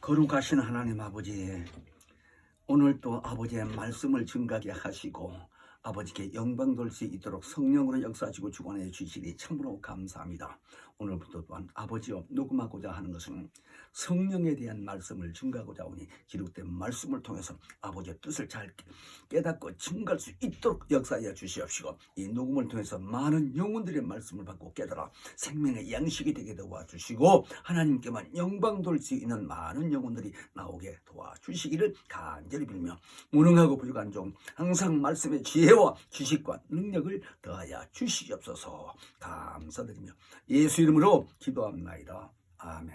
거룩하신 하나님 아버지, 오늘 또 아버지의 말씀을 증가하게 하시고 아버지께 영광 돌 수 있도록 성령으로 역사하시고 주관해 주시니 참으로 감사합니다. 오늘부터 또한 아버지여 녹음하고자 하는 것은 성령에 대한 말씀을 증가하고자 하니 기록된 말씀을 통해서 아버지의 뜻을 잘 깨닫고 증가할 수 있도록 역사하여 주시옵시고, 이 녹음을 통해서 많은 영혼들의 말씀을 받고 깨달아 생명의 양식이 되게 도와주시고 하나님께만 영광 돌 수 있는 많은 영혼들이 나오게 도와주시기를 간절히 빌며, 무능하고 부족한 종 항상 말씀의 지혜와 지식과 능력을 더하여 주시옵소서. 감사드리며 예수 이름으로 기도합나이다. 아멘.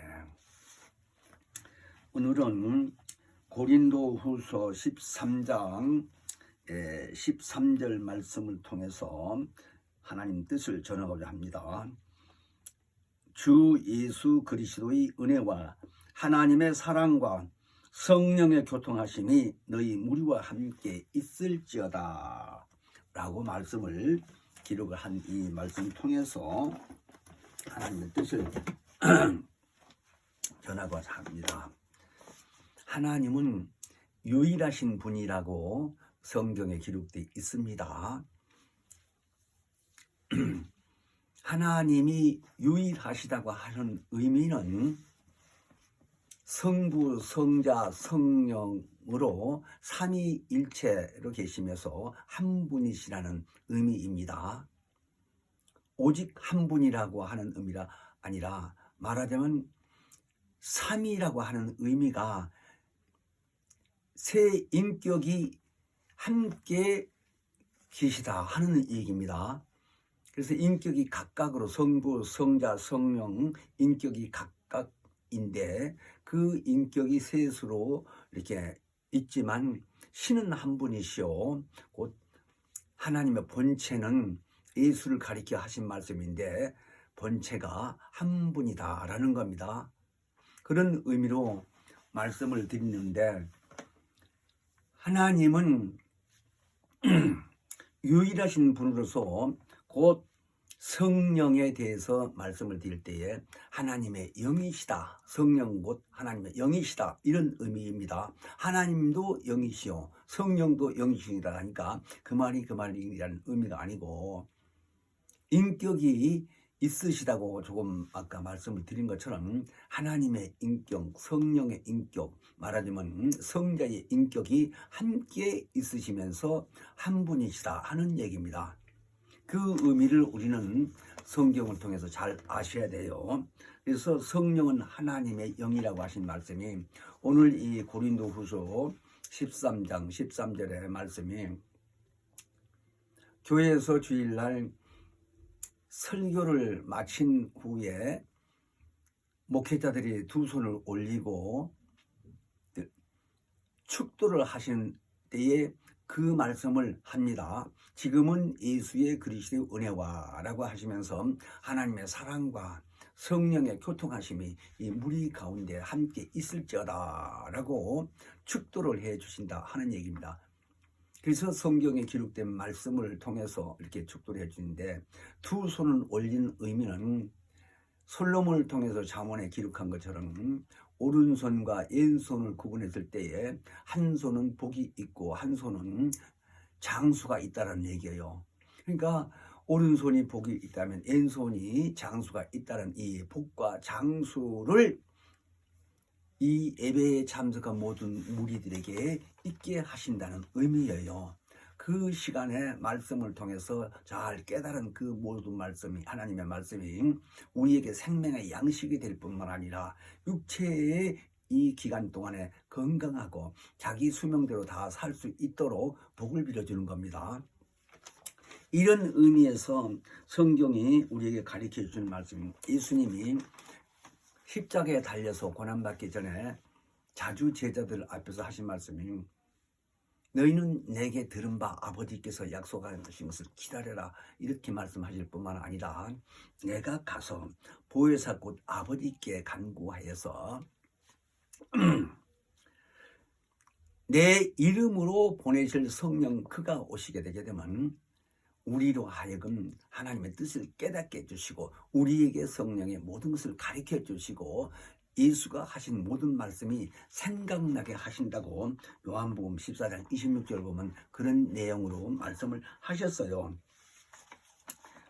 오늘은 고린도후서 13장 13절 말씀을 통해서 하나님 뜻을 전하고자 합니다. 주 예수 그리스도의 은혜와 하나님의 사랑과 성령의 교통하심이 너희 무리와 함께 있을지어다 라고 말씀을 기록을 한 이 말씀을 통해서 하나님의 뜻을 전하고자 합니다. 하나님은 유일하신 분이라고 성경에 기록되어 있습니다. 하나님이 유일하시다고 하는 의미는 성부, 성자, 성령으로 삼위일체로 계시면서 한 분이시라는 의미입니다. 오직 한 분이라고 하는 의미가 아니라, 말하자면 삼위라고 하는 의미가 세 인격이 함께 계시다 하는 얘기입니다. 그래서 인격이 각각으로 성부, 성자, 성령 인격이 각각인데 그 인격이 셋으로 이렇게 있지만 신은 한 분이시오. 곧 하나님의 본체는 예수를 가리켜 하신 말씀인데 본체가 한 분이다라는 겁니다. 그런 의미로 말씀을 드리는데, 하나님은 유일하신 분으로서 곧 성령에 대해서 말씀을 드릴 때에 하나님의 영이시다, 성령 곧 하나님의 영이시다, 이런 의미입니다. 하나님도 영이시오, 성령도 영이시다 하니까 그 말이라는 의미가 아니고, 인격이 있으시다고 조금 아까 말씀을 드린 것처럼 하나님의 인격, 성령의 인격, 말하자면 성자의 인격이 함께 있으시면서 한 분이시다 하는 얘기입니다. 그 의미를 우리는 성경을 통해서 잘 아셔야 돼요. 그래서 성령은 하나님의 영이라고 하신 말씀이 오늘 이 고린도후서 13장 13절의 말씀이, 교회에서 주일날 설교를 마친 후에 목회자들이 두 손을 올리고 축도를 하신 때에 그 말씀을 합니다. 지금은 예수의 그리스도의 은혜와 라고 하시면서 하나님의 사랑과 성령의 교통하심이 이 무리 가운데 함께 있을지어다 라고 축도를 해 주신다 하는 얘기입니다. 그래서 성경에 기록된 말씀을 통해서 이렇게 축도를 해주는데, 두 손을 올린 의미는 솔로몬을 통해서 잠언에 기록한 것처럼 오른손과 왼손을 구분했을 때에 한 손은 복이 있고 한 손은 장수가 있다는 얘기예요. 그러니까 오른손이 복이 있다면 왼손이 장수가 있다는 이 복과 장수를 이 예배에 참석한 모든 무리들에게 있게 하신다는 의미예요. 그 시간에 말씀을 통해서 잘 깨달은 그 모든 말씀이, 하나님의 말씀이 우리에게 생명의 양식이 될 뿐만 아니라 육체의 이 기간 동안에 건강하고 자기 수명대로 다 살 수 있도록 복을 빌어주는 겁니다. 이런 의미에서 성경이 우리에게 가르쳐 주는 말씀, 예수님이 십자가에 달려서 고난받기 전에 자주 제자들 앞에서 하신 말씀이, 너희는 내게 들은 바 아버지께서 약속하신 것을 기다려라, 이렇게 말씀하실 뿐만 아니라 내가 가서 보혜사 곧 아버지께 간구하여서 내 이름으로 보내실 성령 그가 오시게 되게 되면 우리로 하여금 하나님의 뜻을 깨닫게 해주시고 우리에게 성령의 모든 것을 가르쳐 주시고 예수가 하신 모든 말씀이 생각나게 하신다고 요한복음 14장 26절 보면 그런 내용으로 말씀을 하셨어요.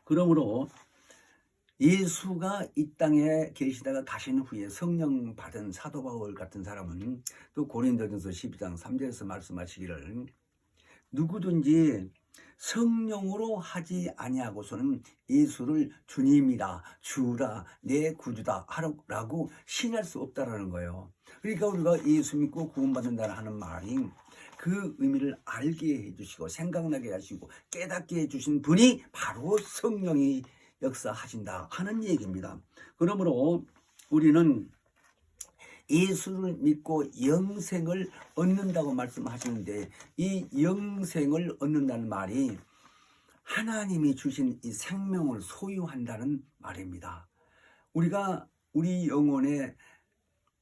그러므로 예수가 이 땅에 계시다가 가신 후에 성령 받은 사도 바울 같은 사람은 또 고린도전서 12장 3절에서 말씀하시기를 누구든지 성령으로 하지 아니하고서는 예수를 주님이라 주라 내 구주다 하라고 신할 수 없다라는 거예요. 그러니까 우리가 예수 믿고 구원받는다 하는 말이 그 의미를 알게 해주시고 생각나게 하시고 깨닫게 해주신 분이 바로 성령이 역사하신다 하는 얘기입니다. 그러므로 우리는 예수를 믿고 영생을 얻는다고 말씀하시는데 이 영생을 얻는다는 말이 하나님이 주신 이 생명을 소유한다는 말입니다. 우리가 우리 영혼에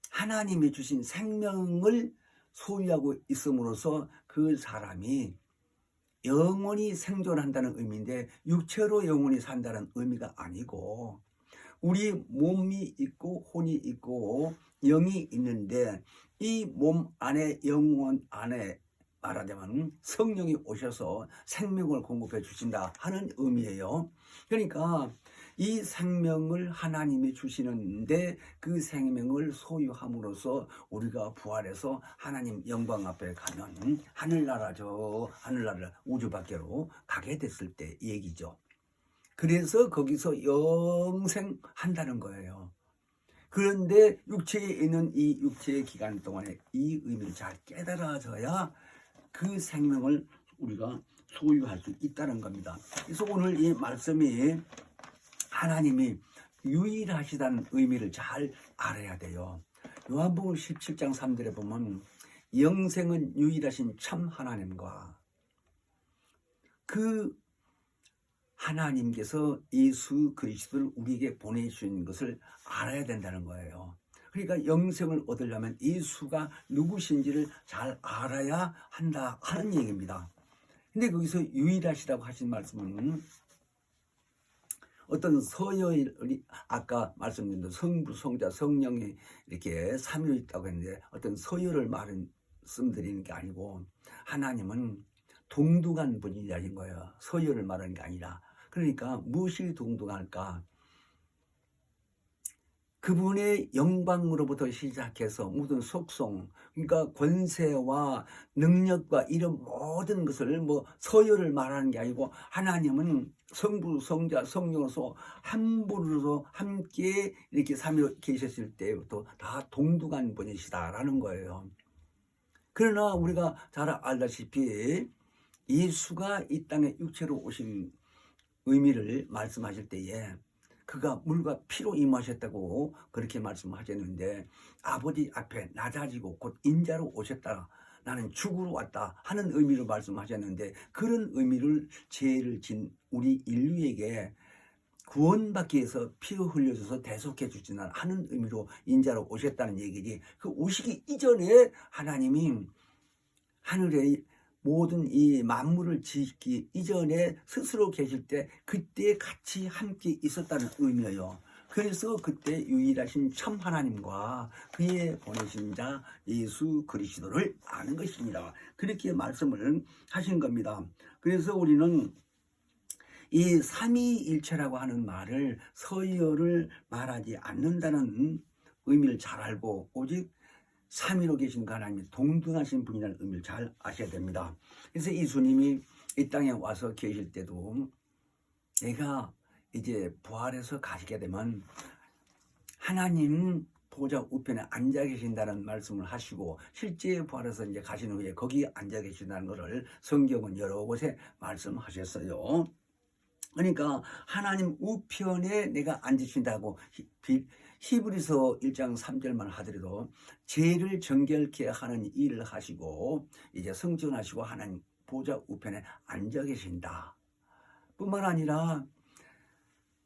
하나님이 주신 생명을 소유하고 있음으로써 그 사람이 영원히 생존한다는 의미인데 육체로 영원히 산다는 의미가 아니고 우리 몸이 있고 혼이 있고 영이 있는데 이 몸 안에 영혼 안에 말하자면 성령이 오셔서 생명을 공급해 주신다 하는 의미예요. 그러니까 이 생명을 하나님이 주시는데 그 생명을 소유함으로써 우리가 부활해서 하나님 영광 앞에 가면 하늘나라죠. 하늘나라 우주 밖으로 가게 됐을 때 얘기죠. 그래서 거기서 영생한다는 거예요. 그런데 육체에 있는 이 육체의 기간 동안에 이 의미를 잘 깨달아져야 그 생명을 우리가 소유할 수 있다는 겁니다. 그래서 오늘 이 말씀이 하나님이 유일하시다는 의미를 잘 알아야 돼요. 요한복음 17장 3절에 보면 영생은 유일하신 참 하나님과 그 하나님께서 예수 그리스도를 우리에게 보내주신 것을 알아야 된다는 거예요. 그러니까 영생을 얻으려면 예수가 누구신지를 잘 알아야 한다 하는 얘기입니다. 근데 거기서 유일하시다고 하신 말씀은 어떤 서열이 아까 말씀드린 성부, 성자, 성령이 이렇게 삼위로 있다고 했는데 어떤 서열을 말씀드리는 게 아니고 하나님은 동등한 분이라는 거예요. 서열을 말하는 게 아니라. 그러니까 무엇이 동등할까? 그분의 영광으로부터 시작해서 모든 속성, 그러니까 권세와 능력과 이런 모든 것을 서열을 말하는 게 아니고 하나님은 성부, 성자, 성령으로서 한 분으로서 함께 이렇게 삼위로 계셨을 때부터 다 동등한 분이시다라는 거예요. 그러나 우리가 잘 알다시피 예수가 이 땅에 육체로 오신 의미를 말씀하실 때에 그가 물과 피로 임하셨다고 그렇게 말씀하셨는데 아버지 앞에 낮아지고 곧 인자로 오셨다. 나는 죽으러 왔다 하는 의미로 말씀하셨는데 그런 의미를 죄를 진 우리 인류에게 구원받기 위해서 피를 흘려줘서 대속해 주시는 하는 의미로 인자로 오셨다는 얘기지. 그 오시기 이전에 하나님이 하늘에 모든 이 만물을 짓기 이전에 스스로 계실 때 그때 같이 함께 있었다는 의미예요. 그래서 그때 유일하신 참 하나님과 그의 보내신 자 예수 그리스도를 아는 것입니다. 그렇게 말씀을 하신 겁니다. 그래서 우리는 이 삼위일체라고 하는 말을 서열을 말하지 않는다는 의미를 잘 알고 오직 삼위로 계신 그 하나님이 동등하신 분이라는 의미를 잘 아셔야 됩니다. 그래서 예수님이 이 땅에 와서 계실 때도 내가 이제 부활해서 가시게 되면 하나님 보좌 우편에 앉아 계신다는 말씀을 하시고 실제 부활해서 이제 가신 후에 거기 앉아 계신다는 것을 성경은 여러 곳에 말씀하셨어요. 그러니까 하나님 우편에 내가 앉으신다고 히브리서 1장 3절만 하더라도 죄를 정결케 하는 일을 하시고 이제 성전하시고 하나님 보좌 우편에 앉아 계신다. 뿐만 아니라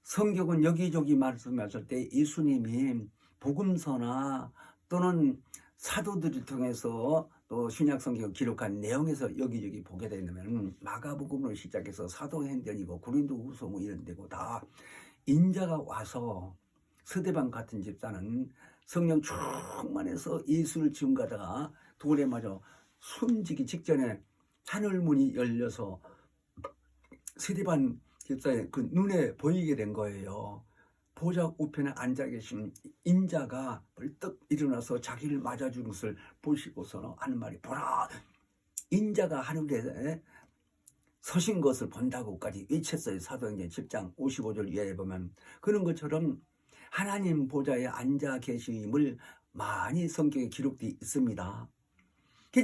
성경은 여기저기 말씀하실 때 예수님이 복음서나 또는 사도들을 통해서 또 신약성경을 기록한 내용에서 여기저기 보게 되면 마가복음으로 시작해서 사도행전이고 고린도후서 이런 데고 다 인자가 와서 서대방 같은 집사는 성령 충만해서 예수를 증거하다가 돌에 맞아 숨지기 직전에 하늘문이 열려서 스데반 집사의 그 눈에 보이게 된 거예요. 보좌 우편에 앉아 계신 인자가 벌떡 일어나서 자기를 맞아준 것을 보시고서 하는 말이, 보라, 인자가 하늘에 서신 것을 본다고까지 외쳤어요. 사도행전 10장 55절 이하에 보면 그런 것처럼 하나님 보좌에 앉아 계심을 많이 성경에 기록되어 있습니다.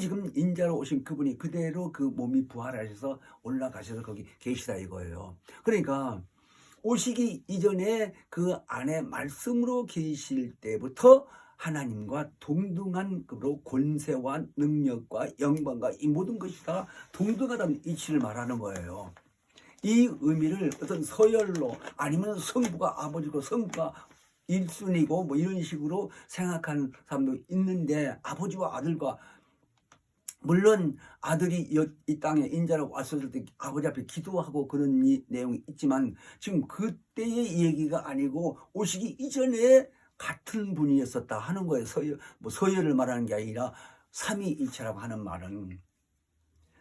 지금 인자로 오신 그분이 그대로 그 몸이 부활하셔서 올라가셔서 거기 계시다 이거예요. 그러니까 오시기 이전에 그 안에 말씀으로 계실 때부터 하나님과 동등한 그로 권세와 능력과 영광과 이 모든 것이 다 동등하다는 이치를 말하는 거예요. 이 의미를 어떤 서열로 아니면 성부가 아버지고 성부가 일순이고 뭐 이런 식으로 생각하는 사람도 있는데, 아버지와 아들과, 물론 아들이 이 땅에 인자로 왔을 때 아버지 앞에 기도하고 그런 내용이 있지만 지금 그때의 얘기가 아니고 오시기 이전에 같은 분이었었다 하는 거예요. 서열을 말하는 게 아니라 삼위일체라고 하는 말은.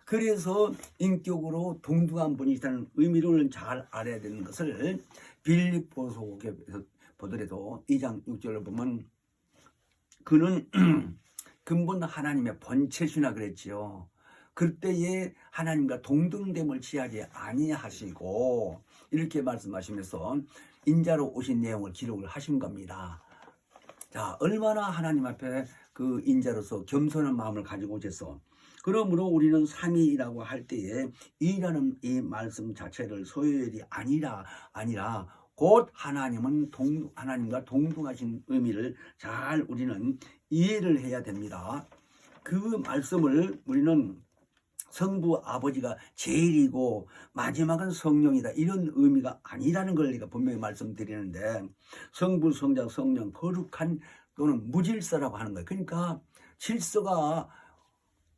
그래서 인격으로 동등한 분이라는 의미를 잘 알아야 되는 것을 빌립보서에서 보더라도 2장 6절을 보면 그는 근본 하나님의 번체시나 그랬지요. 그때에 하나님과 동등됨을 취하지 아니하시고 이렇게 말씀하시면서 인자로 오신 내용을 기록을 하신 겁니다. 자, 얼마나 하나님 앞에 그 인자로서 겸손한 마음을 가지고 오셔서, 그러므로 우리는 삼위라고 할 때에 이라는 이 말씀 자체를 소요일이 아니라 곧 하나님과 동등하신 의미를 잘 우리는 이해를 해야 됩니다. 그 말씀을 우리는 성부 아버지가 제일이고 마지막은 성령이다 이런 의미가 아니라는 걸 우리가 분명히 말씀드리는데, 성부 성자 성령 거룩한 또는 무질서라고 하는 거예요. 그러니까 질서가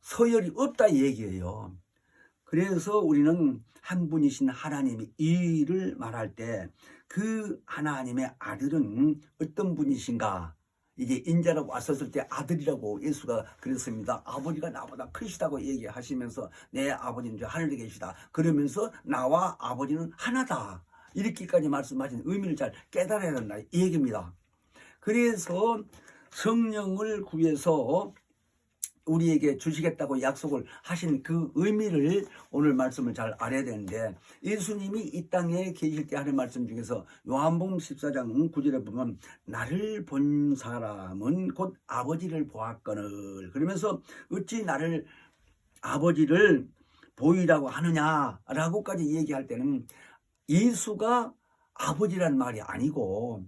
서열이 없다 이 얘기예요. 그래서 우리는 한 분이신 하나님이 이를 말할 때 그 하나님의 아들은 어떤 분이신가, 이게 인자라고 왔었을 때 아들이라고 예수가 그랬습니다. 아버지가 나보다 크시다고 얘기하시면서 내 아버지는 저 하늘에 계시다 그러면서 나와 아버지는 하나다 이렇게까지 말씀하신 의미를 잘 깨달아야 된다 이 얘기입니다. 그래서 성령을 구해서 우리에게 주시겠다고 약속을 하신 그 의미를 오늘 말씀을 잘 알아야 되는데, 예수님이 이 땅에 계실 때 하는 말씀 중에서 요한복음 14장 9절에 보면 나를 본 사람은 곧 아버지를 보았거늘, 그러면서 어찌 나를 아버지를 보이라고 하느냐라고까지 얘기할 때는 예수가 아버지란 말이 아니고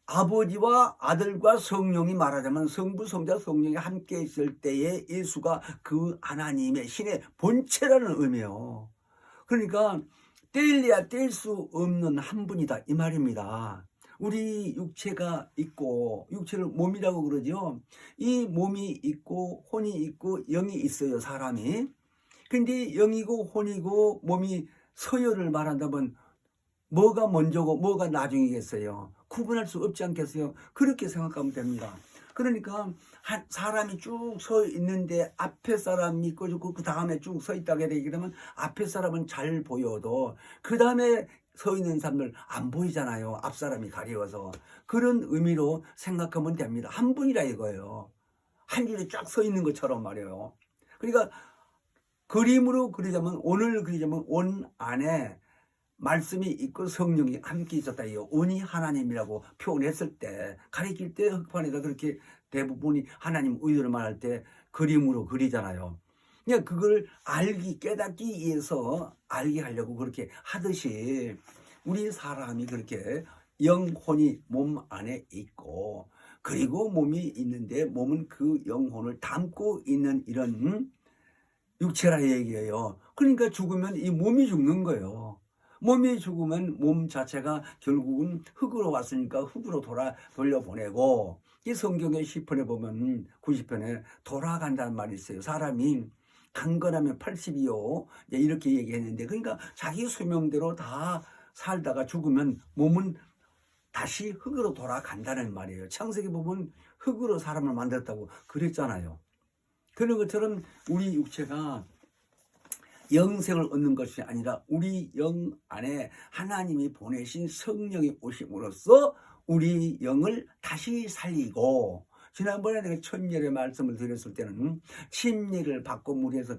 아버지와 아들과 성령이 말하자면 성부 성자 성령이 함께 있을 때에 예수가 그 하나님의 신의 본체라는 의미예요. 그러니까 떼일래야 뗄 수 없는 한 분이다 이 말입니다. 우리 육체가 있고, 육체를 몸이라고 그러죠. 이 몸이 있고 혼이 있고 영이 있어요 사람이. 근데 영이고 혼이고 몸이 서열을 말한다면 뭐가 먼저고 뭐가 나중이겠어요? 구분할 수 없지 않겠어요? 그렇게 생각하면 됩니다. 그러니까 사람이 쭉 서 있는데 앞에 사람이 있고 그 다음에 쭉 서 있다게 되게 되면 앞에 사람은 잘 보여도 그 다음에 서 있는 사람들 안 보이잖아요. 앞 사람이 가려워서. 그런 의미로 생각하면 됩니다. 한 분이라 이거예요. 한 줄에 쫙 서 있는 것처럼 말이에요. 그러니까 그림으로 그리자면, 오늘 그리자면 온 안에 말씀이 있고 성령이 함께 있었다. 이 온이 하나님이라고 표현했을 때, 가리킬 때 흑판에다 그렇게 대부분이 하나님 의도를 말할 때 그림으로 그리잖아요. 그냥 그걸 깨닫기 위해서 알게 하려고 그렇게 하듯이 우리 사람이 그렇게 영혼이 몸 안에 있고, 그리고 몸이 있는데 몸은 그 영혼을 담고 있는 이런 육체라 얘기예요. 그러니까 죽으면 이 몸이 죽는 거예요. 몸이 죽으면 몸 자체가 결국은 흙으로 왔으니까 흙으로 돌려보내고, 이 성경의 10편에 보면 90편에 돌아간다는 말이 있어요. 사람이 강건하면 80이요 이렇게 얘기했는데, 그러니까 자기 수명대로 다 살다가 죽으면 몸은 다시 흙으로 돌아간다는 말이에요. 창세기 보면 흙으로 사람을 만들었다고 그랬잖아요. 그런 것처럼 우리 육체가 영생을 얻는 것이 아니라 우리 영 안에 하나님이 보내신 성령이 오심으로써 우리 영을 다시 살리고, 지난번에 내가 천절의 말씀을 드렸을 때는 침례를 받고 물에서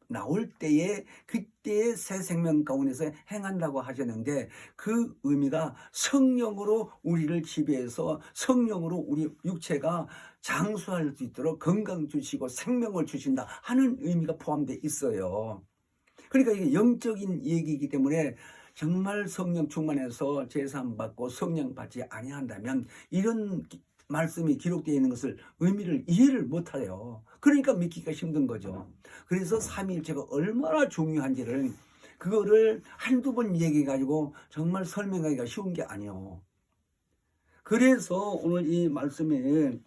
나올 때에 그때의 새 생명 가운데서 행한다고 하셨는데, 그 의미가 성령으로 우리를 지배해서 성령으로 우리 육체가 장수할 수 있도록 건강 주시고 생명을 주신다 하는 의미가 포함되어 있어요. 그러니까 이게 영적인 얘기이기 때문에 정말 성령 충만해서 제사함 받고 성령 받지 아니한다면 이런 말씀이 기록되어 있는 것을 의미를 이해를 못해요. 그러니까 믿기가 힘든 거죠. 그래서 삼위일체가 얼마나 중요한지를 그거를 한두 번 얘기해가지고 정말 설명하기가 쉬운 게 아니에요. 그래서 오늘 이 말씀에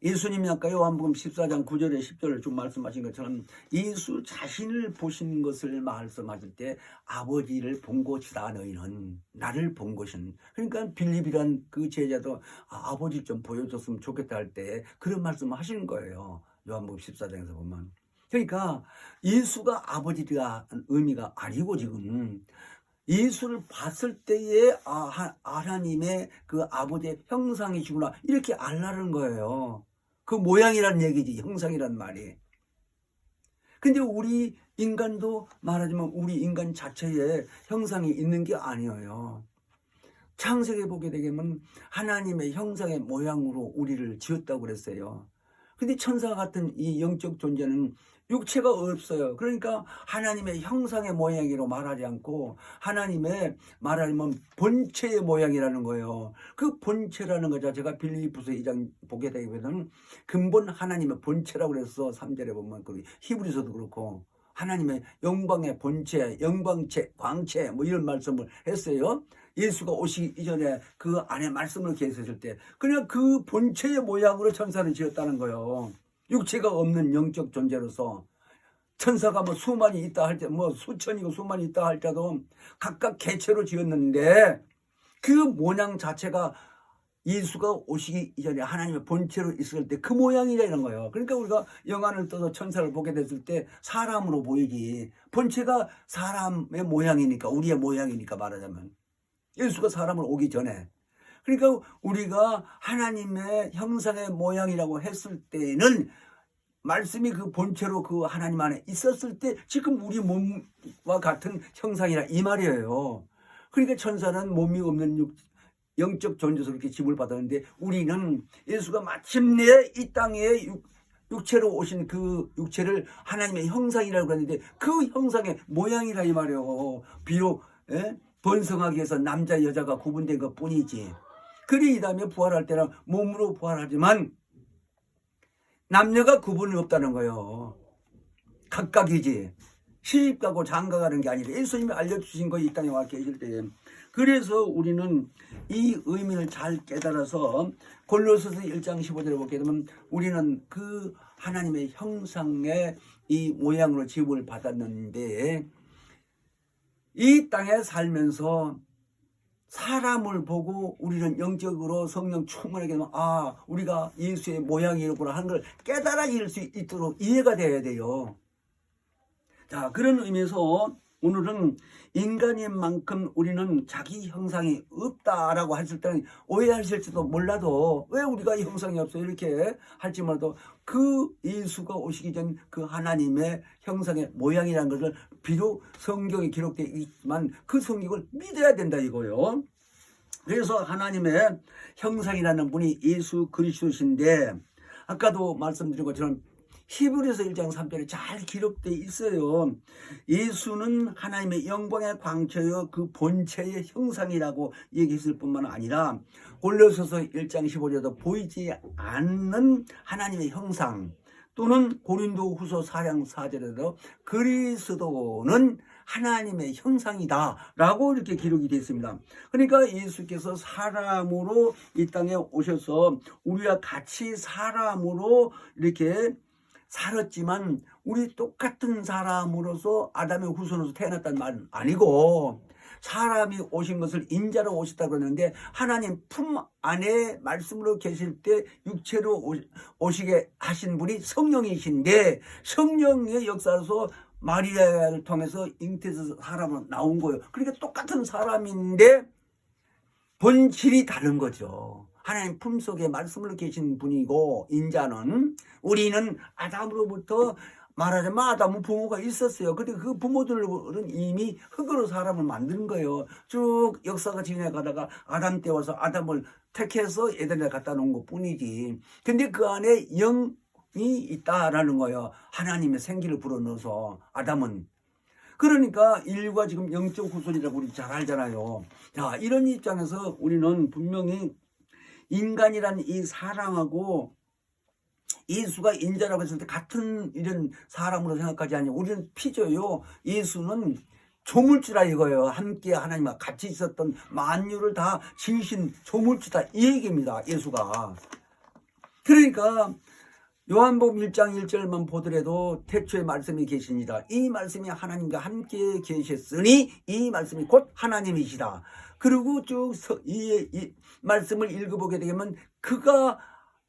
예수님이 아까 요한복음 14장 9절에 10절을 좀 말씀하신 것처럼 예수 자신을 보신 것을 말씀하실 때 아버지를 본 것이다 너희는, 나를 본 것은. 그러니까 빌립이란 그 제자도 아버지 좀 보여줬으면 좋겠다 할 때 그런 말씀을 하시는 거예요. 요한복음 14장에서 보면. 그러니까 예수가 아버지가 의미가 아니고 지금 예수를 봤을 때에 하나님의 그 아버지의 형상이시구나 이렇게 알라는 거예요. 그 모양이란 얘기지, 형상이란 말이. 근데 우리 인간도 말하자면 우리 인간 자체에 형상이 있는 게 아니에요. 창세기에 보게 되면 하나님의 형상의 모양으로 우리를 지었다고 그랬어요. 근데 천사 같은 이 영적 존재는 육체가 없어요. 그러니까 하나님의 형상의 모양으로 말하지 않고 하나님의 말하자면 본체의 모양이라는 거예요. 그 본체라는 거 자체가 빌립보서 2장 보게 되면 근본 하나님의 본체라고 그래서 3절에 보면 히브리서도 그렇고 하나님의 영광의 본체, 영광체, 광체 뭐 이런 말씀을 했어요. 예수가 오시기 이전에 그 안에 말씀을 계셨을 때 그냥 그 본체의 모양으로 천사를 지었다는 거예요. 육체가 없는 영적 존재로서 천사가 뭐 수만이 있다 할 때 뭐 수천이고 수만이 있다 할 때도 각각 개체로 지었는데 그 모양 자체가 예수가 오시기 이전에 하나님의 본체로 있을 때 그 모양이라는 거예요. 그러니까 우리가 영안을 떠서 천사를 보게 됐을 때 사람으로 보이지, 본체가 사람의 모양이니까, 우리의 모양이니까 말하자면 예수가 사람을 오기 전에. 그러니까 우리가 하나님의 형상의 모양이라고 했을 때는 말씀이 그 본체로 그 하나님 안에 있었을 때 지금 우리 몸과 같은 형상이라 이 말이에요. 그러니까 천사는 몸이 없는 영적 존재에서 이렇게 짐을 받았는데 우리는 예수가 마침내 이 땅에 육체로 오신 그 육체를 하나님의 형상이라고 그랬는데 그 형상의 모양이라 이 말이에요. 비록 번성하기 위해서 남자 여자가 구분된 것 뿐이지. 그리 이 다음에 부활할 때는 몸으로 부활하지만 남녀가 구분이 없다는 거예요. 각각이지. 시집가고 장가가는 게 아니라 예수님이 알려주신 거 이 땅에 와 계실 때에. 그래서 우리는 이 의미를 잘 깨달아서 골로새서 1장 15절에 보게 되면 우리는 그 하나님의 형상의 이 모양으로 지음을 받았는데 이 땅에 살면서 사람을 보고 우리는 영적으로 성령 충만하게 되면 우리가 예수의 모양이구나 하는 걸 깨달아질 수 있도록 이해가 돼야 돼요. 자, 그런 의미에서 오늘은 인간인 만큼 우리는 자기 형상이 없다라고 했을 때는 오해하실지도 몰라도 왜 우리가 형상이 없어 이렇게 할지 몰라도 그 예수가 오시기 전 그 하나님의 형상의 모양이라는 것을 비록 성경에 기록되어 있지만 그 성경을 믿어야 된다 이거요. 그래서 하나님의 형상이라는 분이 예수 그리스도신데 아까도 말씀드린 것처럼 히브리서 1장 3절에 잘 기록되어 있어요. 예수는 하나님의 영광의 광채여 그 본체의 형상이라고 얘기했을 뿐만 아니라 골로새서 1장 15절에도 보이지 않는 하나님의 형상, 또는 고린도후서 4장 4절에도 그리스도는 하나님의 형상이다 라고 이렇게 기록이 되어 있습니다. 그러니까 예수께서 사람으로 이 땅에 오셔서 우리와 같이 사람으로 이렇게 살았지만 우리 똑같은 사람으로서 아담의 후손으로서 태어났다는 말은 아니고 사람이 오신 것을 인자로 오셨다고 그러는데 하나님 품 안에 말씀으로 계실 때 육체로 오시게 하신 분이 성령이신데 성령의 역사로서 마리아를 통해서 잉태에서 사람으로 나온 거예요. 그러니까 똑같은 사람인데 본질이 다른 거죠. 하나님 품속에 말씀으로 계신 분이고 인자는 우리는 아담으로부터 말하자면 아담은 부모가 있었어요. 근데 그 부모들은 이미 흙으로 사람을 만든 거예요. 쭉 역사가 지나가다가 아담 때 와서 아담을 택해서 에덴에 갖다 놓은 것 뿐이지. 근데 그 안에 영이 있다라는 거예요. 하나님의 생기를 불어넣어서 아담은. 그러니까 인류가 지금 영적 후손이라고 우리 잘 알잖아요. 자, 이런 입장에서 우리는 분명히 인간이란 이 사랑하고 예수가 인자라고 했을 때 같은 이런 사람으로 생각하지 않냐. 우리는 피조요. 예수는 조물주라 이거예요. 함께 하나님과 같이 있었던 만유를 다 지으신 조물주다 이 얘기입니다. 예수가. 그러니까 요한복음 1장 1절만 보더라도 태초에 말씀이 계시니라. 이 말씀이 하나님과 함께 계셨으니 이 말씀이 곧 하나님이시다. 그리고 쭉 이 말씀을 읽어보게 되면 그가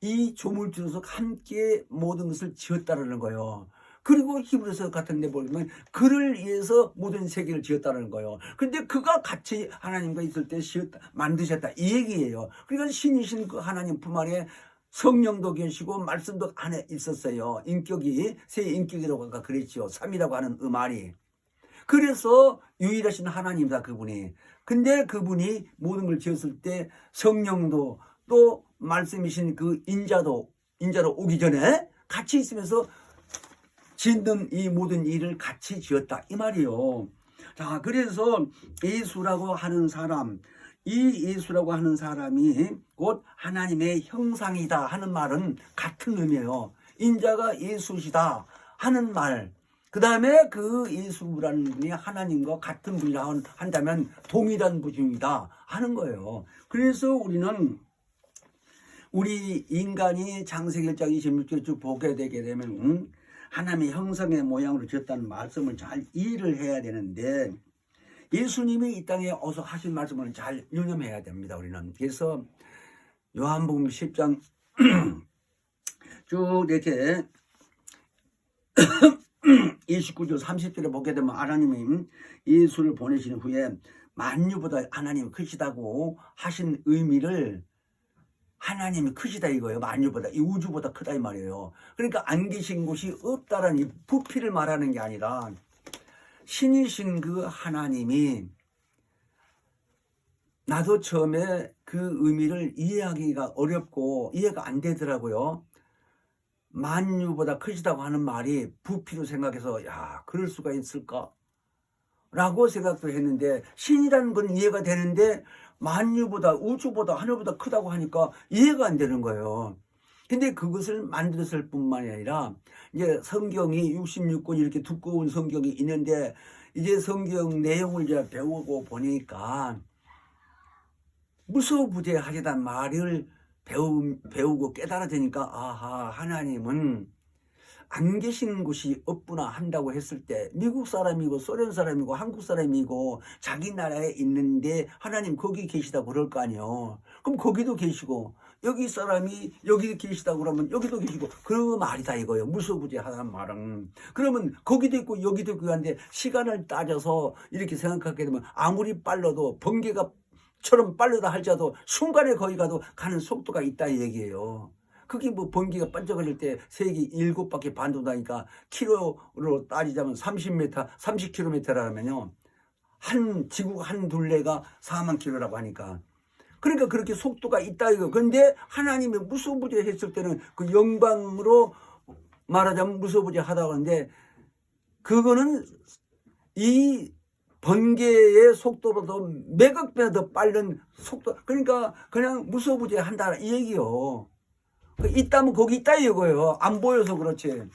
이 조물주로서 함께 모든 것을 지었다라는 거예요. 그리고 히브리서 같은 데 보면 그를 위해서 모든 세계를 지었다는 거예요. 근데 그가 같이 하나님과 있을 때 만드셨다 이 얘기예요. 그러니까 신이신 그 하나님 품 안에 성령도 계시고 말씀도 안에 있었어요. 인격이 세 인격이라고 아까 그랬죠. 삼이라고 하는 말이. 그래서 유일하신 하나님이다 그분이. 근데 그분이 모든 걸 지었을 때 성령도 또 말씀이신 그 인자로 오기 전에 같이 있으면서 짓는 이 모든 일을 같이 지었다 이 말이요. 자, 그래서 예수라고 하는 사람, 이 예수라고 하는 사람이 곧 하나님의 형상이다 하는 말은 같은 의미예요. 인자가 예수시다 하는 말. 그 다음에 그 예수라는 분이 하나님과 같은 분이라 한다면 동일한 분이다 하는 거예요. 그래서 우리는 우리 인간이 창세기 1장 26절 쭉 보게 되게 되면 하나님의 형상의 모양으로 지었다는 말씀을 잘 이해를 해야 되는데 예수님이 이 땅에 어서 하신 말씀을 잘 유념해야 됩니다. 우리는. 그래서 요한복음 10장 쭉 이렇게 29절 30절에 보게 되면 하나님이 예수를 보내신 후에 만유보다 하나님이 크시다고 하신 의미를 하나님이 크시다 이거예요. 만유보다 이 우주보다 크다 이 말이에요. 그러니까 안 계신 곳이 없다라는 이 부피를 말하는 게 아니라 신이신 그 하나님이 나도 처음에 그 의미를 이해하기가 어렵고 이해가 안 되더라고요. 만유보다 크시다고 하는 말이 부피로 생각해서 야 그럴 수가 있을까? 라고 생각도 했는데 신이라는 건 이해가 되는데 만유보다 우주보다 하늘보다 크다고 하니까 이해가 안 되는 거예요. 근데 그것을 만들었을 뿐만이 아니라 이제 성경이 66권 이렇게 두꺼운 성경이 있는데 이제 성경 내용을 이제 배우고 보니까 무소부재하시다는 말을 배우고 깨달아지니까 아하 하나님은 안 계신 곳이 없구나 한다고 했을 때 미국 사람이고 소련 사람이고 한국 사람이고 자기 나라에 있는데 하나님 거기 계시다고 그럴 거 아니에요. 그럼 거기도 계시고 여기 사람이 여기 계시다고 그러면 여기도 계시고 그 말이다 이거예요. 무소부재하다는 말은. 그러면 거기도 있고 여기도 있고 한데 시간을 따져서 이렇게 생각하게 되면 아무리 빨라도 번개가처럼 빠르다 할지라도 순간에 거기 가도 가는 속도가 있다 이 얘기예요. 그게 뭐 번개가 반짝거릴 때 세기 7바퀴 반 돈다니까 킬로로 따지자면 30m, 30km라면요. 한 지구가 한 둘레가 4만 킬로라고 하니까. 그러니까 그렇게 속도가 있다 이거. 그런데 하나님이 무소부재했을 때는 그 영광으로 말하자면 무소부재하다고 하는데 그거는 이 번개의 속도보다 몇억 배나 더 빠른 속도. 그러니까 그냥 무소부재한다 이 얘기요. 있다면 거기 있다 이거예요. 안 보여서 그렇지.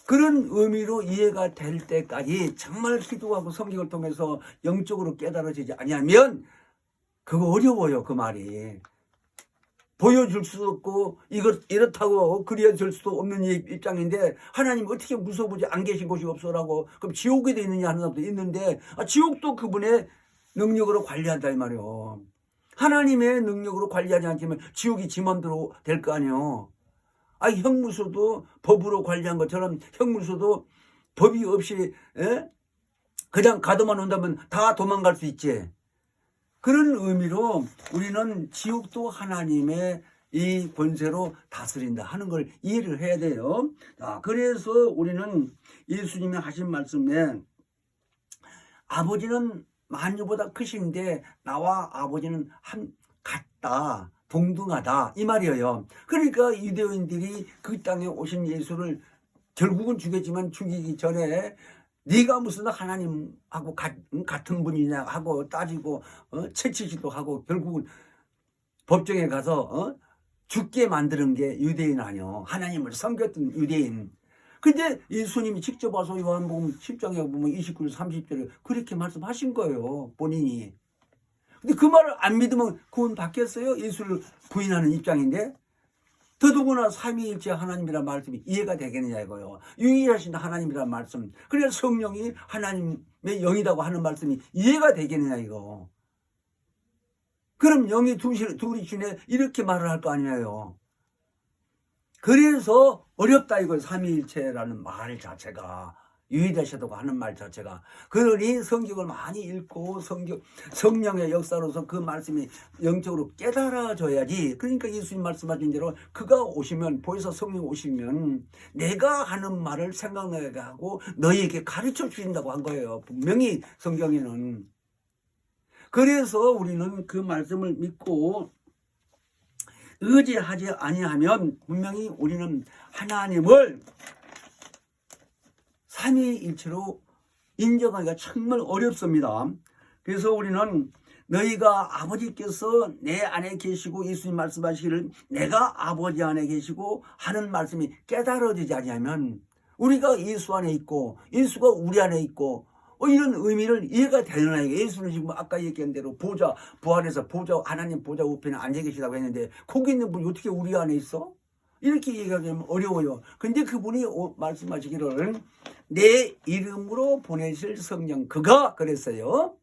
그런 의미로 이해가 될 때까지 정말 기도하고 성경을 통해서 영적으로 깨달아지지 아니하면 그거 어려워요. 그 말이. 보여줄 수도 없고 이렇다고 그려줄 수도 없는 입장인데 하나님 어떻게 무소부재 안 계신 곳이 없어라고 그럼 지옥에도 있느냐 하는 사람도 있는데 지옥도 그분의 능력으로 관리한다 이 말이요. 하나님의 능력으로 관리하지 않으면 지옥이 지 맘대로 될 거 아니요. 형무소도 법으로 관리한 것처럼 형무소도 법이 없이 그냥 가둬만 온다면 다 도망갈 수 있지. 그런 의미로 우리는 지옥도 하나님의 이 권세로 다스린다 하는 걸 이해를 해야 돼요. 자, 그래서 우리는 예수님이 하신 말씀에 아버지는 만유보다 크신데 나와 아버지는 같다, 동등하다 이 말이에요. 그러니까 유대인들이 그 땅에 오신 예수를 결국은 죽였지만 죽이기 전에 네가 무슨 하나님하고 같은 분이냐 하고 따지고 채치기도 하고 결국은 법정에 가서 죽게 만드는 게 유대인 아니요. 하나님을 섬겼던 유대인. 근데 예수님이 직접 와서 요한복음 10장에 보면 29절 30절에 그렇게 말씀하신 거예요. 본인이. 근데 그 말을 안 믿으면 구원 받겠어요? 예수를 부인하는 입장인데. 더더구나 삼위일체 하나님이라는 말씀이 이해가 되겠느냐 이거요. 유일하신 하나님이라는 말씀. 그래야 성령이 하나님의 영이라고 하는 말씀이 이해가 되겠느냐 이거. 그럼 영이 둘이 주네 이렇게 말을 할 거 아니에요. 그래서 어렵다 이거 삼위일체라는 말 자체가. 유일하시다고 하는 말 자체가. 그러니 성경을 많이 읽고 성령의 역사로서 그 말씀이 영적으로 깨달아져야지. 그러니까 예수님 말씀하신 대로 그가 오시면 보혜사 성령 오시면 내가 하는 말을 생각나게 하고 너희에게 가르쳐 주신다고 한 거예요. 분명히 성경에는. 그래서 우리는 그 말씀을 믿고 의지하지 아니하면 분명히 우리는 하나님을 삼위일체로 인정하기가 정말 어렵습니다. 그래서 우리는 너희가 아버지께서 내 안에 계시고 예수님 말씀하시기를 내가 아버지 안에 계시고 하는 말씀이 깨달아지지 않으면 우리가 예수 안에 있고 예수가 우리 안에 있고 이런 의미를 이해가 되느냐. 예수는 지금 아까 얘기한 대로 부활해서 하나님 보좌 우편에 앉아 계시다고 했는데 거기 있는 분이 어떻게 우리 안에 있어? 이렇게 얘기하면 어려워요. 근데 그분이 말씀하시기를 내 이름으로 보내실 성령 그가 그랬어요.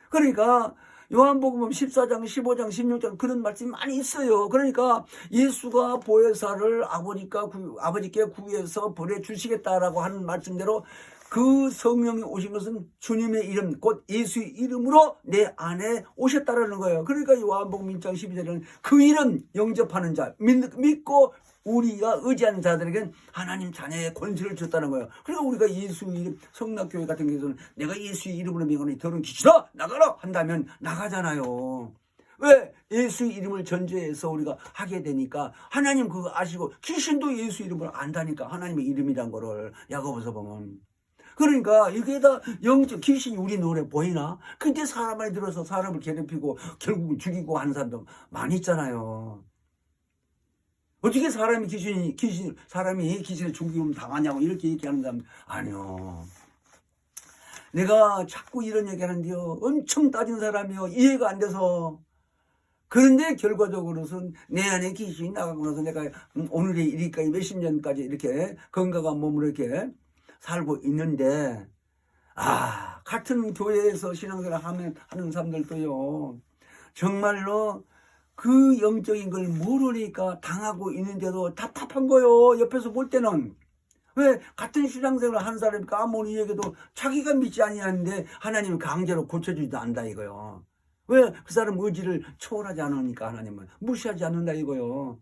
그러니까 요한복음 14장 15장 16장 그런 말씀이 많이 있어요. 그러니까 예수가 보혜사를 아버지께 구해서 보내주시겠다라고 하는 말씀대로 그 성령이 오신 것은 주님의 이름 곧 예수의 이름으로 내 안에 오셨다라는 거예요. 그러니까 요한복음 1장 12절에는 그 이름 영접하는 자 믿고 우리가 의지하는 자들에게는 하나님 자녀의 권세를 줬다는 거예요. 그러니까 우리가 예수 이름 성락교회 같은 경우는 내가 예수의 이름으로 명하노니 더러운 귀신아 나가라 한다면 나가잖아요. 왜? 예수 이름을 전제해서 우리가 하게 되니까 하나님 그거 아시고 귀신도 예수 이름을 안다니까 하나님의 이름이란 거를 야고보서 보면. 그러니까 이게 다 영적 귀신이 우리 눈에 보이나? 근데 사람 안에 들어서 사람을 괴롭히고 결국은 죽이고 하는 사람도 많이 있잖아요. 어떻게 사람이 귀신을 죽이면 당하냐고 이렇게 얘기하는 사람 아니요. 내가 자꾸 이런 얘기하는데요. 엄청 따진 사람이요. 이해가 안 돼서. 그런데 결과적으로는 내 안에 귀신이 나가고 나서 내가 오늘의 일까지 몇십 년까지 이렇게 건강한 몸으로 이렇게 살고 있는데 같은 교회에서 신앙생활 하는 사람들도요. 정말로 그 영적인 걸 모르니까 당하고 있는데도 답답한 거요. 옆에서 볼 때는. 왜? 같은 신앙생활을 하는 사람이니까 아무리 얘기해도 자기가 믿지 아니하는데 하나님은 강제로 고쳐주지도 않는다 이거요. 왜? 그 사람 의지를 초월하지 않으니까 하나님은 무시하지 않는다 이거요.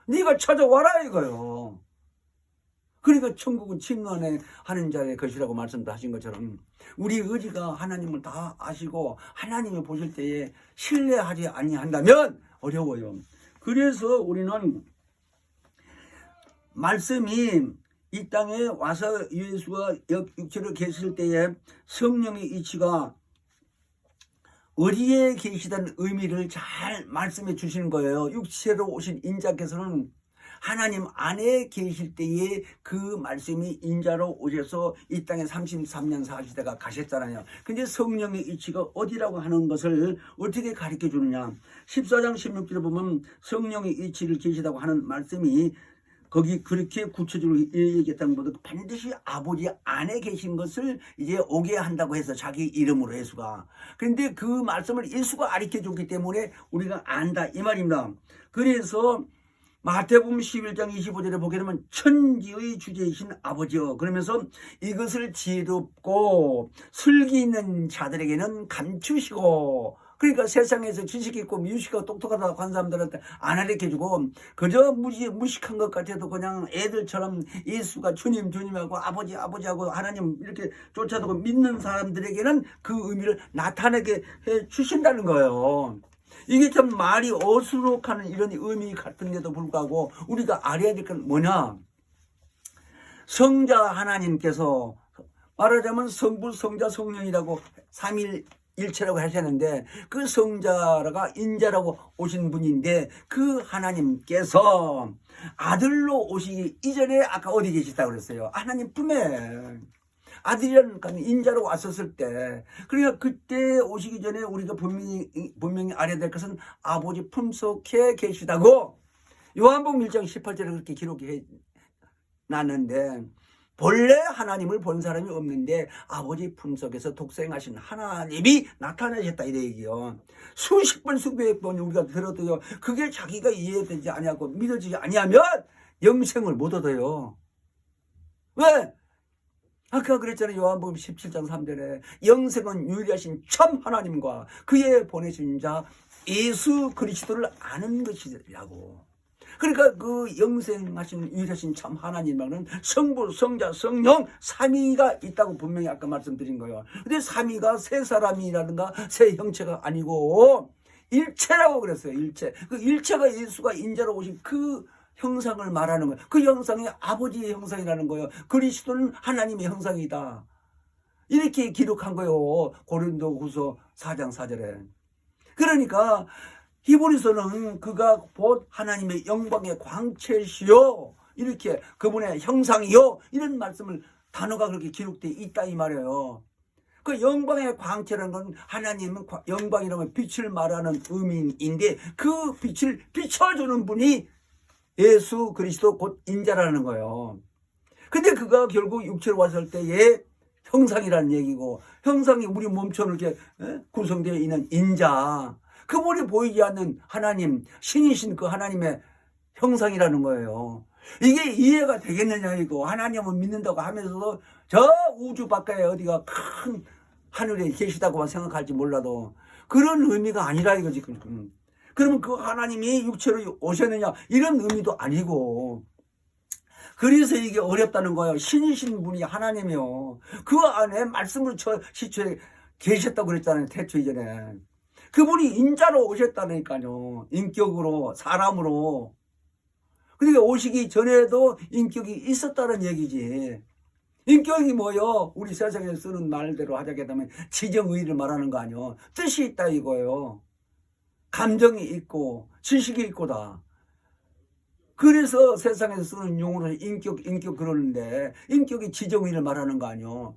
네가 찾아와라 이거요. 그러니까 천국은 침노하는 하는 자의 것이라고 말씀도 하신 것처럼 우리 의지가 하나님을 다 아시고 하나님이 보실 때에 신뢰하지 아니한다면 어려워요. 그래서 우리는 말씀이 이 땅에 와서 예수가 육체로 계실 때에 성령의 이치가 어디에 계시다는 의미를 잘 말씀해 주시는 거예요. 육체로 오신 인자께서는 하나님 안에 계실 때에 그 말씀이 인자로 오셔서 이 땅에 33년 사시다가 가셨잖아요. 근데 성령의 이치가 어디라고 하는 것을 어떻게 가르쳐 주느냐. 14장 16절에 보면 성령의 이치를 계시다고 하는 말씀이 거기 그렇게 구체적으로 얘기했다는 것보다 반드시 아버지 안에 계신 것을 이제 오게 한다고 해서 자기 이름으로 예수가. 그런데 그 말씀을 예수가 가르쳐 줬기 때문에 우리가 안다 이 말입니다. 그래서 마태복음 11장 25절에 보게 되면 천지의 주제이신 아버지여, 그러면서 이것을 지혜롭고 슬기 있는 자들에게는 감추시고, 그러니까 세상에서 지식 있고 유식하고 똑똑하다고 한 사람들한테 안 가르쳐주고 그저 무식한 것 같아도 그냥 애들처럼 예수가 주님 주님하고 아버지 아버지하고 하나님 이렇게 쫓아다고 믿는 사람들에게는 그 의미를 나타내게 해 주신다는 거예요. 이게 참 말이 어수룩하는 이런 의미 같은데도 불구하고 우리가 알아야 될 건 뭐냐, 성자 하나님께서 말하자면 성부 성자 성령이라고 삼일일체라고 하셨는데 그 성자가 인자라고 오신 분인데 그 하나님께서 아들로 오시기 이전에 아까 어디 계시다고 그랬어요? 하나님 품에 아들이라는 인자로 왔었을 때, 그러니까 그때 오시기 전에 우리가 분명히 알아야 될 것은 아버지 품속에 계시다고 요한복음 1장 18절에 그렇게 기록해 놨는데, 본래 하나님을 본 사람이 없는데 아버지 품속에서 독생하신 하나님이 나타나셨다 이래 얘기요. 수십 번 수백 번 우리가 들어도요, 그게 자기가 이해되지 아니하고 믿어지지 아니하면 영생을 못 얻어요. 왜? 아까 그랬잖아요. 요한복음 17장 3절에 영생은 유일하신 참 하나님과 그의 보내신 자 예수 그리스도를 아는 것이라고. 그러니까 그 영생하신 유일하신 참 하나님과는 성부, 성자, 성령 삼위가 있다고 분명히 아까 말씀드린 거예요. 근데 삼위가 세 사람이라든가 세 형체가 아니고 일체라고 그랬어요. 일체. 그 일체가 예수가 인자로 오신 그 형상을 말하는 거예요. 그 형상이 아버지의 형상이라는 거예요. 그리스도는 하나님의 형상이다. 이렇게 기록한 거예요. 고린도후서 4장 4절에. 그러니까 히브리서는 그가 곧 하나님의 영광의 광채시요, 이렇게 그분의 형상이요, 이런 말씀을 단어가 그렇게 기록되어 있다 이 말이에요. 그 영광의 광채라는 건 하나님은 영광이라는 건 빛을 말하는 의미인데 그 빛을 비춰주는 분이 예수 그리스도 곧 인자라는 거예요. 근데 그가 결국 육체로 왔을 때의 형상이라는 얘기고, 형상이 우리 몸처럼 이렇게 구성되어 있는 인자, 그분이 보이지 않는 하나님, 신이신 그 하나님의 형상이라는 거예요. 이게 이해가 되겠느냐 이거. 하나님을 믿는다고 하면서도 저 우주 바깥에 어디가 큰 하늘에 계시다고만 생각할지 몰라도 그런 의미가 아니라 이거지. 그러면 그 하나님이 육체로 오셨느냐 이런 의미도 아니고, 그래서 이게 어렵다는 거예요. 신이신 분이 하나님이요, 그 안에 말씀으로 시초에 계셨다고 그랬잖아요. 태초 이전에. 그분이 인자로 오셨다니까요. 인격으로, 사람으로. 그러니까 오시기 전에도 인격이 있었다는 얘기지. 인격이 뭐요? 우리 세상에서 쓰는 말대로 하자게 되면 지정의를 말하는 거 아니요. 뜻이 있다 이거예요. 감정이 있고 지식이 있고다. 그래서 세상에서 쓰는 용어로 인격 그러는데 있는데 지정의를 말하는 거 아니요.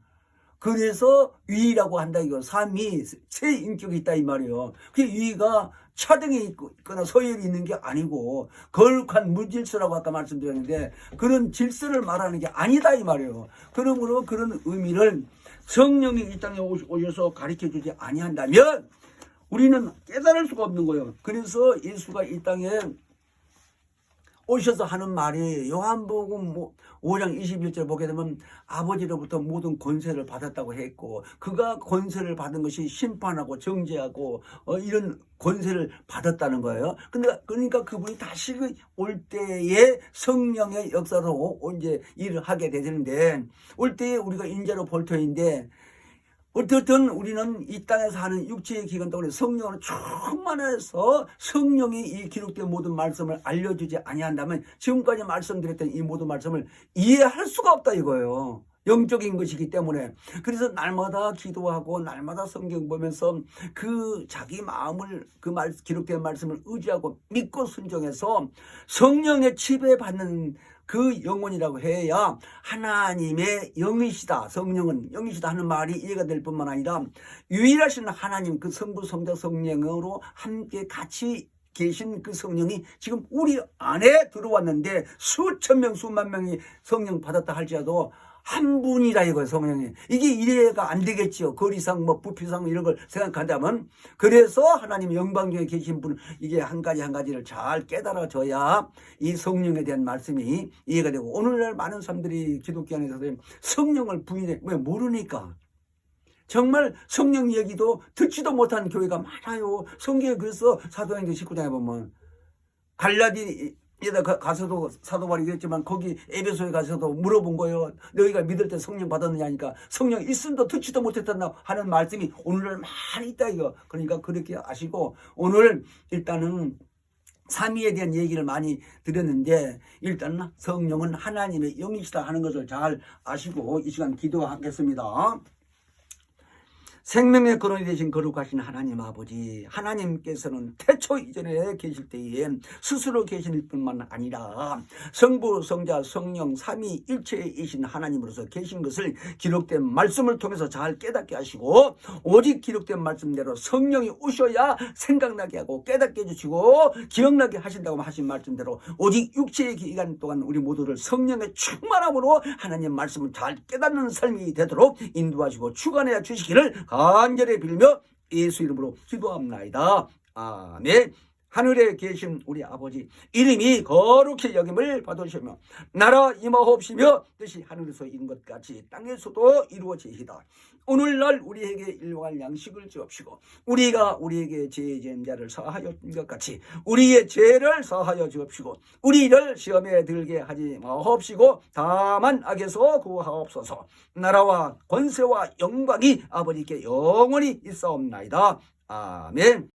그래서 위라고 한다 이거. 삼위 세 인격이 있다 이 말이요. 그 위가 차등이 있거나 서열이 있는 게 아니고 거룩한 무질서라고 아까 말씀드렸는데 그런 질서를 말하는 게 아니다 이 말이에요. 그러므로 그런 의미를 성령이 이 땅에 오셔서 가르쳐주지 아니한다면 우리는 깨달을 수가 없는 거예요. 그래서 예수가 이 땅에 오셔서 하는 말이 요한복음 5장 21절 보게 되면 아버지로부터 모든 권세를 받았다고 했고, 그가 권세를 받은 것이 심판하고 정죄하고 이런 권세를 받았다는 거예요. 그러니까 그분이 다시 올 때에 성령의 역사로 이제 일을 하게 되는데, 올 때에 우리가 인자로 볼 터인데, 어떻든 우리는 이 땅에 사는 육체의 기간 동안에 성령으로 충만해서 성령이 이 기록된 모든 말씀을 알려주지 아니한다면 지금까지 말씀드렸던 이 모든 말씀을 이해할 수가 없다 이거예요. 영적인 것이기 때문에. 그래서 날마다 기도하고 날마다 성경 보면서 그 자기 마음을 기록된 말씀을 의지하고 믿고 순종해서 성령의 지배받는 그 영혼이라고 해야 하나님의 영이시다, 성령은 영이시다 하는 말이 이해가 될 뿐만 아니라 유일하신 하나님 그 성부 성자 성령으로 함께 같이 계신 그 성령이 지금 우리 안에 들어왔는데 수천 명 수만 명이 성령 받았다 할지라도 한 분이라 이거예요. 성령이. 이게 이해가 안 되겠죠. 거리상 뭐 부피상 이런 걸 생각한다면. 그래서 하나님 영광 중에 계신 분 이게 한 가지 한 가지를 잘 깨달아져야 이 성령에 대한 말씀이 이해가 되고, 오늘날 많은 사람들이 기독교 안에서 성령을 부인해. 왜? 모르니까. 정말 성령 얘기도 듣지도 못한 교회가 많아요. 성경에 그래서 사도행전 19장에 보면 갈라디아에다 가서도 사도 바울이 그랬지만 거기 에베소에 가서도 물어본 거예요. 너희가 믿을 때 성령 받았느냐 하니까 성령 있음도 듣지도 못했다 하는 말씀이 오늘날 많이 있다 이거. 그러니까 그렇게 아시고, 오늘 일단은 삼위에 대한 얘기를 많이 드렸는데, 일단은 성령은 하나님의 영이시다 하는 것을 잘 아시고 이 시간 기도하겠습니다. 생명의 근원이 되신 거룩하신 하나님 아버지, 하나님께서는 태초 이전에 계실 때에 스스로 계실 뿐만 아니라 성부, 성자, 성령 삼위 일체이신 하나님으로서 계신 것을 기록된 말씀을 통해서 잘 깨닫게 하시고, 오직 기록된 말씀대로 성령이 오셔야 생각나게 하고 깨닫게 해주시고 기억나게 하신다고 하신 말씀대로 오직 육체의 기간 동안 우리 모두를 성령의 충만함으로 하나님 말씀을 잘 깨닫는 삶이 되도록 인도하시고 주관해 주시기를 간절히 빌며 예수 이름으로 기도합나이다. 아멘. 하늘에 계신 우리 아버지, 이름이 거룩히 여김을 받으시며 나라 임하옵시며 뜻이 하늘에서 이룬 것 같이 땅에서도 이루어지이다. 오늘날 우리에게 일용할 양식을 주옵시고 우리가 우리에게 죄진 자를 사하여 준 것 같이 우리의 죄를 사하여 주옵시고 우리를 시험에 들게 하지 마옵시고 다만 악에서 구하옵소서. 나라와 권세와 영광이 아버지께 영원히 있사옵나이다. 아멘.